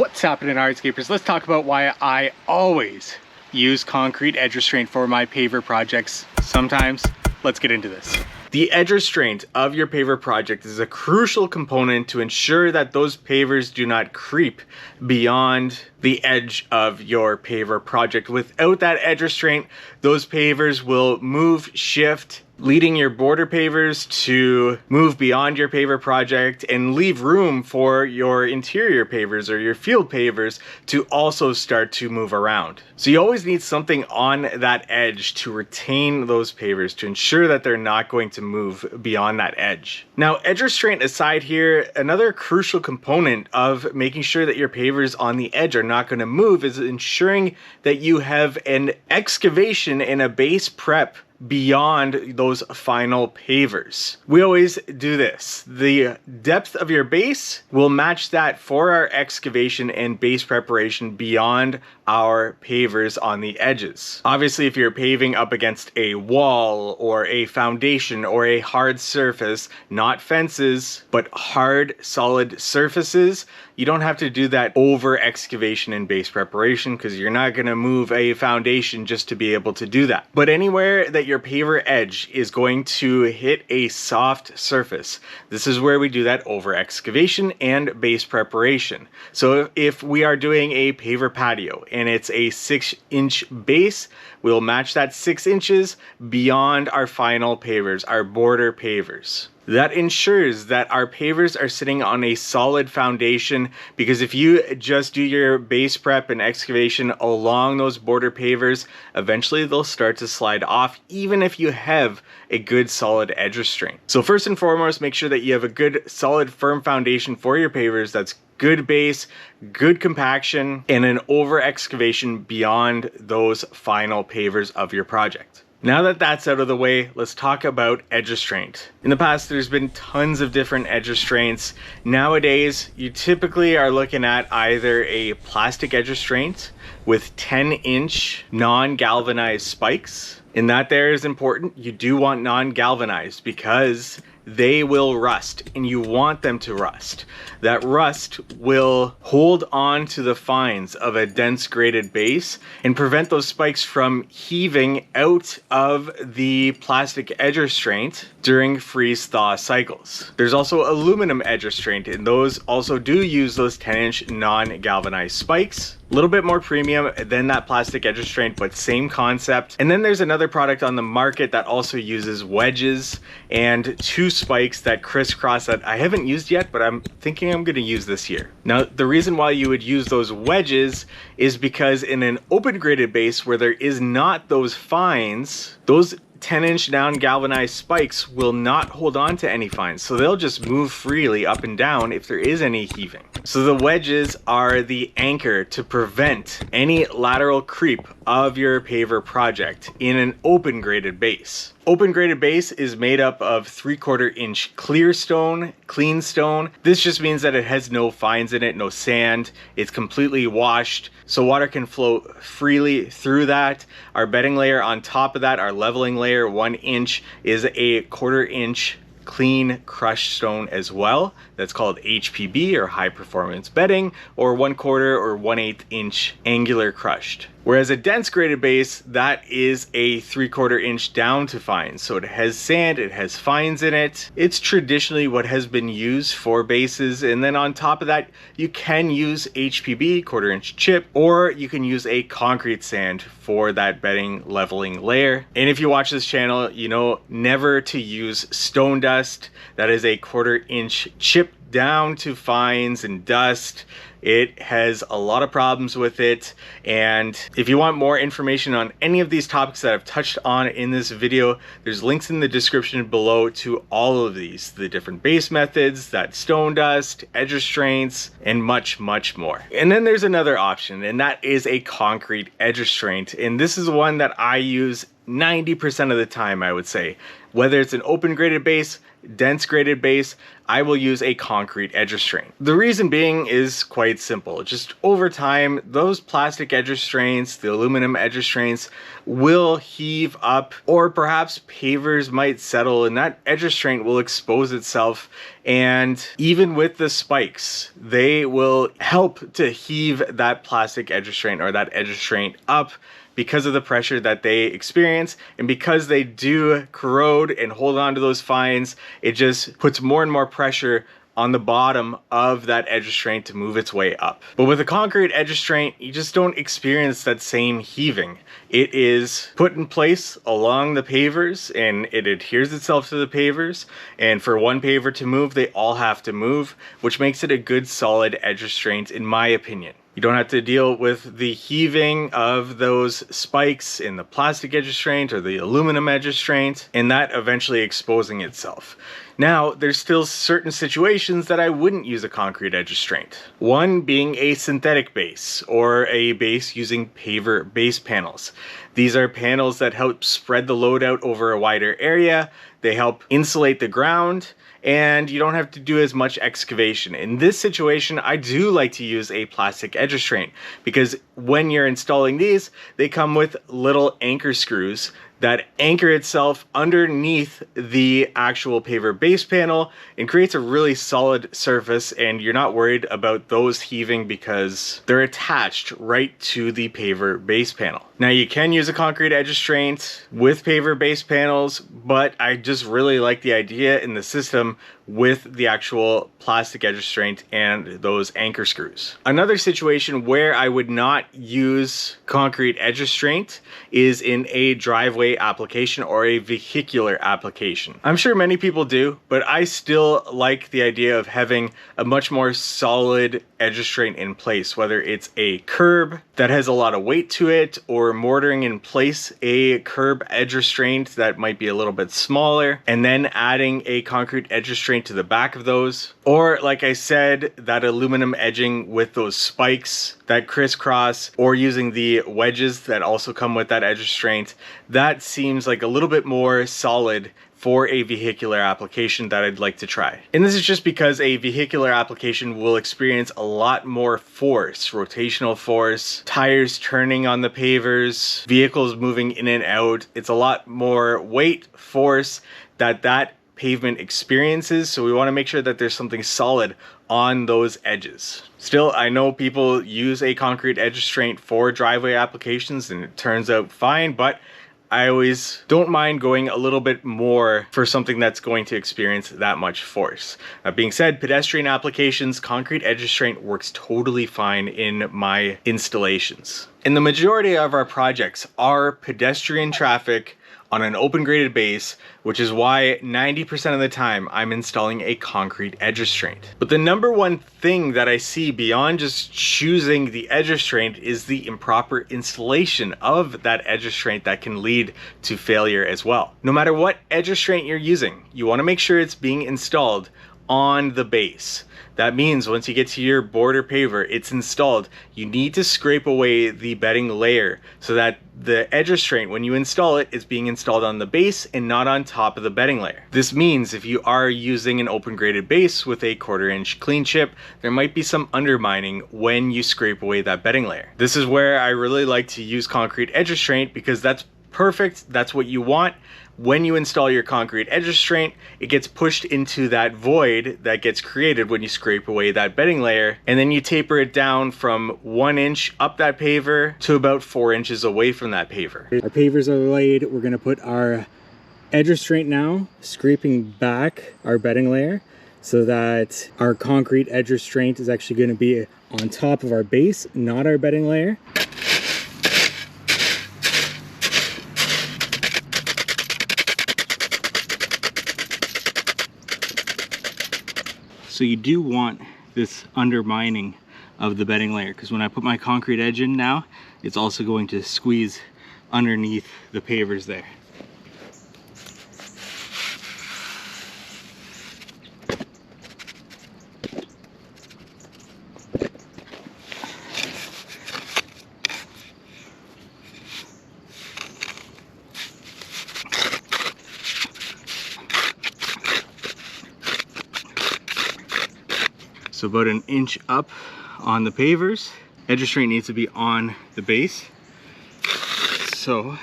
What's happening, Hardscapers? Let's talk about why I always use concrete edge restraint for my paver projects. Sometimes, let's get into this. The edge restraint of your paver project is a crucial component to ensure that those pavers do not creep beyond the edge of your paver project. Without that edge restraint, those pavers will move, shift, leading your border pavers to move beyond your paver project and leave room for your interior pavers or your field pavers to also start to move around. So you always need something on that edge to retain those pavers, to ensure that they're not going to move beyond that edge. Now, edge restraint aside here, another crucial component of making sure that your pavers on the edge are not going to move is ensuring that you have an excavation and a base prep beyond those final pavers. We always do this. The depth of your base will match that for our excavation and base preparation beyond our pavers on the edges. Obviously, if you're paving up against a wall or a foundation or a hard surface, not fences, but hard, solid surfaces, you don't have to do that over excavation and base preparation because you're not going to move a foundation just to be able to do that. But anywhere that your paver edge is going to hit a soft surface, this is where we do that over excavation and base preparation. So if we are doing a paver patio and it's a 6-inch base, we'll match that 6 inches beyond our final pavers, our border pavers. That ensures that our pavers are sitting on a solid foundation, because if you just do your base prep and excavation along those border pavers, eventually they'll start to slide off even if you have a good solid edge restraint. So first and foremost, make sure that you have a good solid firm foundation for your pavers that's good base, good compaction, and an over excavation beyond those final pavers of your project. Now that that's out of the way, let's talk about edge restraint. In the past, there's been tons of different edge restraints. Nowadays, you typically are looking at either a plastic edge restraint with 10-inch non-galvanized spikes. And that there is important. You do want non-galvanized because they will rust and you want them to rust. That rust will hold on to the fines of a dense graded base and prevent those spikes from heaving out of the plastic edge restraint during freeze thaw cycles. There's also aluminum edge restraint, and those also do use those 10-inch non-galvanized spikes. A little bit more premium than that plastic edge restraint, but same concept. And then there's another product on the market that also uses wedges and 2 spikes that crisscross that I haven't used yet, but I'm thinking I'm going to use this year. Now, the reason why you would use those wedges is because in an open graded base where there is not those fines, those 10-inch down galvanized spikes will not hold on to any fines, so they'll just move freely up and down if there is any heaving. So the wedges are the anchor to prevent any lateral creep of your paver project in an open graded base. Open graded base is made up of 3/4 inch clear stone, clean stone. This just means that it has no fines in it, no sand. It's completely washed, so water can flow freely through that. Our bedding layer on top of that, our leveling layer, 1 inch, is a 1/4 inch clean crushed stone as well. That's called HPB, or high performance bedding, or 1/4 or 1/8 inch angular crushed. Whereas a dense graded base, that is a 3/4 inch down to fines. So it has sand, it has fines in it. It's traditionally what has been used for bases. And then on top of that, you can use HPB, 1/4 inch chip, or you can use a concrete sand for that bedding leveling layer. And if you watch this channel, you know never to use stone dust. That is a 1/4 inch chip down to fines and dust. It has a lot of problems with it, and if you want more information on any of these topics that I've touched on in this video, there's links in the description below to all of these, the different base methods, that stone dust, edge restraints, and much more. And then there's another option, and that is a concrete edge restraint, and this is one that I use 90% of the time, I would say. Whether it's an open graded base, dense graded base, I will use a concrete edge restraint. The reason being is quite simple. Just over time, those plastic edge restraints, the aluminum edge restraints, will heave up, or perhaps pavers might settle and that edge restraint will expose itself. And even with the spikes, they will help to heave that plastic edge restraint or that edge restraint up because of the pressure that they experience, and because they do corrode and hold on to those fines, it just puts more and more pressure on the bottom of that edge restraint to move its way up. But with a concrete edge restraint, you just don't experience that same heaving. It is put in place along the pavers and it adheres itself to the pavers. And for one paver to move, they all have to move, which makes it a good solid edge restraint in my opinion. You don't have to deal with the heaving of those spikes in the plastic edge restraint or the aluminum edge restraint, and that eventually exposing itself. Now, there's still certain situations that I wouldn't use a concrete edge restraint. One being a synthetic base, or a base using paver base panels. These are panels that help spread the load out over a wider area. They help insulate the ground, and you don't have to do as much excavation. In this situation, I do like to use a plastic edge restraint because when you're installing these, they come with little anchor screws that anchor itself underneath the actual paver base panel and creates a really solid surface, and you're not worried about those heaving because they're attached right to the paver base panel. Now you can use a concrete edge restraint with paver base panels, but I just really like the idea in the system with the actual plastic edge restraint and those anchor screws. Another situation where I would not use concrete edge restraint is in a driveway application or a vehicular application. I'm sure many people do, but I still like the idea of having a much more solid edge restraint in place, whether it's a curb that has a lot of weight to it, or mortaring in place a curb edge restraint that might be a little bit smaller, and then adding a concrete edge restraint to the back of those. Or like I said, that aluminum edging with those spikes that crisscross, or using the wedges that also come with that edge restraint. That seems like a little bit more solid for a vehicular application that I'd like to try. And this is just because a vehicular application will experience a lot more force, rotational force, tires turning on the pavers, vehicles moving in and out. It's a lot more weight, force that pavement experiences, so we want to make sure that there's something solid on those edges. Still, I know people use a concrete edge restraint for driveway applications and it turns out fine, but I always don't mind going a little bit more for something that's going to experience that much force. That being said, pedestrian applications, concrete edge restraint works totally fine in my installations. And the majority of our projects are pedestrian traffic on an open graded base, which is why 90% of the time I'm installing a concrete edge restraint. But the number one thing that I see beyond just choosing the edge restraint is the improper installation of that edge restraint that can lead to failure as well. No matter what edge restraint you're using, you want to make sure it's being installed on the base. That means once you get to your border paver, it's installed. You need to scrape away the bedding layer so that the edge restraint, when you install it, is being installed on the base and not on top of the bedding layer. This means if you are using an open graded base with a 1/4 inch clean chip, there might be some undermining when you scrape away that bedding layer. This is where I really like to use concrete edge restraint because that's perfect. That's what you want. When you install your concrete edge restraint, it gets pushed into that void that gets created when you scrape away that bedding layer, and then you taper it down from 1 inch up that paver to about 4 inches away from that paver. Our pavers are laid. We're going to put our edge restraint now, scraping back our bedding layer so that our concrete edge restraint is actually going to be on top of our base, not our bedding layer. So you do want this undermining of the bedding layer, because when I put my concrete edge in now, it's also going to squeeze underneath the pavers there. So about an inch up on the pavers. Edge restraint needs to be on the base. So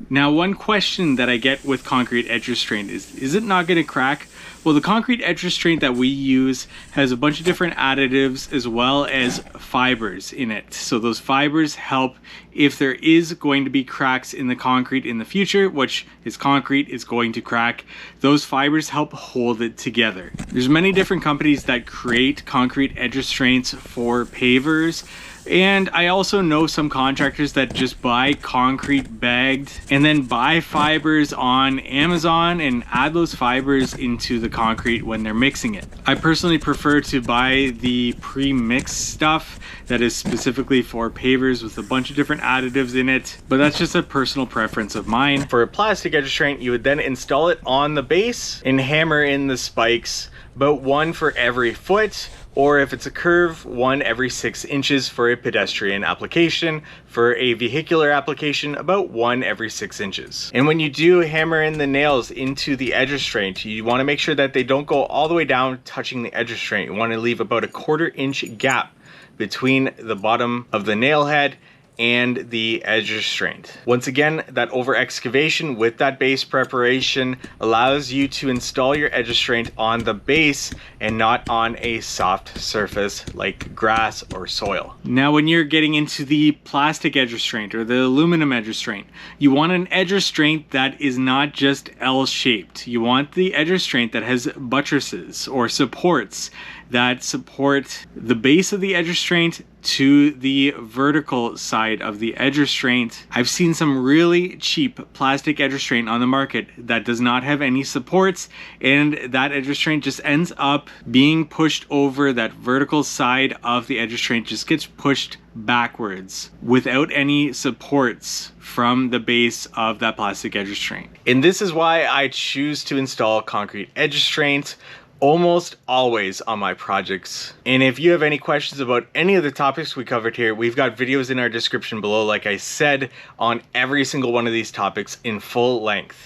now one question that I get with concrete edge restraint is it not going to crack? Well, the concrete edge restraint that we use has a bunch of different additives as well as fibers in it. So those fibers help if there is going to be cracks in the concrete in the future, which is concrete is going to crack. Those fibers help hold it together. There's many different companies that create concrete edge restraints for pavers. And I also know some contractors that just buy concrete bagged and then buy fibers on Amazon and add those fibers into the concrete when they're mixing it. I personally prefer to buy the pre-mixed stuff that is specifically for pavers with a bunch of different additives in it, but that's just a personal preference of mine. For a plastic edge restraint, you would then install it on the base and hammer in the spikes, about 1 for every foot, or if it's a curve, 1 every 6 inches for a pedestrian application. For a vehicular application, about 1 every 6 inches. And when you do hammer in the nails into the edge restraint, you want to make sure that they don't go all the way down touching the edge restraint. You want to leave about a 1/4 inch gap between the bottom of the nail head and the edge restraint. Once again, that over excavation with that base preparation allows you to install your edge restraint on the base and not on a soft surface like grass or soil. Now, when you're getting into the plastic edge restraint or the aluminum edge restraint, you want an edge restraint that is not just L-shaped. You want the edge restraint that has buttresses or supports that support the base of the edge restraint to the vertical side of the edge restraint. I've seen some really cheap plastic edge restraint on the market that does not have any supports, and that edge restraint just ends up being pushed over. That vertical side of the edge restraint just gets pushed backwards without any supports from the base of that plastic edge restraint. And this is why I choose to install concrete edge restraints almost always on my projects. And if you have any questions about any of the topics we covered here, we've got videos in our description below, like I said, on every single one of these topics in full length.